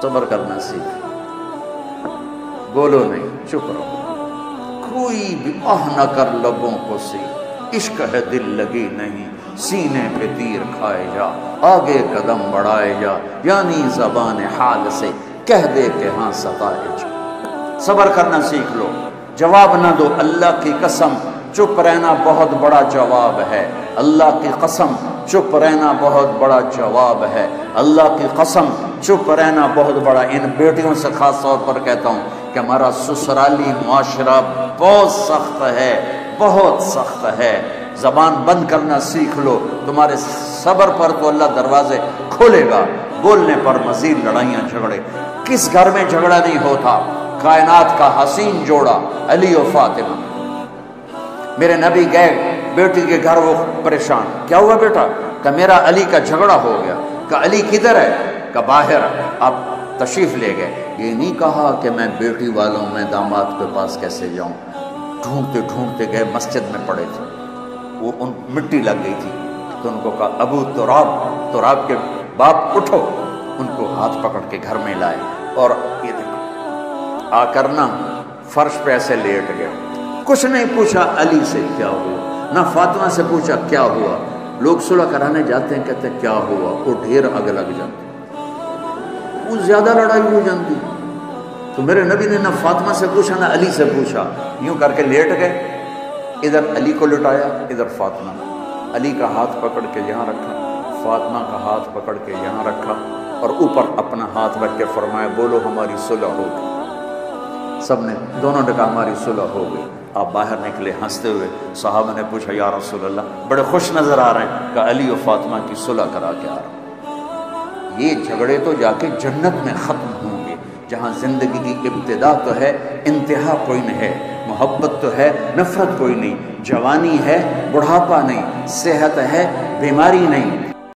صبر کرنا سیکھ، بولو نہیں، چپ رہو، کوئی بھی آہ نہ کر لبوں کو سی، عشق ہے دل لگی نہیں، سینے پہ تیر کھائے جا، آگے قدم بڑھائے جا، یعنی زبان حال سے کہہ دے کہ ہاں ستائے جا۔ صبر کرنا سیکھ لو، جواب نہ دو، اللہ کی قسم چپ رہنا بہت بڑا جواب ہے، اللہ کی قسم چپ رہنا بہت بڑا جواب ہے، اللہ کی قسم چپ رہنا بہت بڑا۔ ان بیٹیوں سے خاص طور پر کہتا ہوں کہ ہمارا سسرالی معاشرہ بہت سخت ہے، بہت سخت ہے، زبان بند کرنا سیکھ لو، تمہارے صبر پر تو اللہ دروازے کھولے گا، بولنے پر مزید لڑائیاں جھگڑے۔ کس گھر میں جھگڑا نہیں ہوتا؟ کائنات کا حسین جوڑا علی و فاطمہ، میرے نبی گئے بیٹی کے گھر، وہ پریشان، کیا ہوا بیٹا؟ کہ میرا علی کا جھگڑا ہو گیا۔ کہ علی کدھر ہے؟ کہ باہر۔ آپ تشریف لے گئے، یہ نہیں کہا کہ میں بیٹی والوں میں داماد کے پاس کیسے جاؤں، ڈھونڈتے ڈھونڈتے گئے، مسجد میں پڑے تھے، وہ ان مٹی لگ گئی تھی، تو ان کو کہا ابو تراب کے باپ اٹھو، ان کو ہاتھ پکڑ کے گھر میں لائے، اور یہ دیکھو آ کر نا فرش پہ ایسے لیٹ گئے، کچھ نہیں پوچھا علی سے کیا ہوا، نہ فاطمہ سے پوچھا کیا ہوا۔ لوگ صلح کرانے جاتے ہیں، کہتے ہیں کیا ہوا، وہ ڈھیر آگ لگ جاتی، وہ زیادہ لڑائی ہو جاتی۔ تو میرے نبی نے نہ فاطمہ سے پوچھا نہ علی سے پوچھا، یوں کر کے لیٹ گئے، ادھر علی کو لٹایا، ادھر فاطمہ، علی کا ہاتھ پکڑ کے یہاں رکھا، فاطمہ کا ہاتھ پکڑ کے یہاں رکھا، اور اوپر اپنا ہاتھ رکھ کے فرمایا بولو ہماری صلح ہو گئی۔ سب نے، دونوں نے کہا ہماری صلح ہو گئی۔ آپ باہر نکلے ہنستے ہوئے، صحابہ نے پوچھا یا رسول اللہ، بڑے خوش نظر آ رہے ہیں، کہ علی و فاطمہ کی صلح کرا کے آ رہا ہوں۔ یہ جھگڑے تو جا کے جنت میں ختم ہوں گے، جہاں زندگی کی ابتدا تو ہے، انتہا کوئی نہیں ہے، محبت تو ہے، نفرت کوئی نہیں، جوانی ہے، بڑھاپا نہیں، صحت ہے، بیماری نہیں،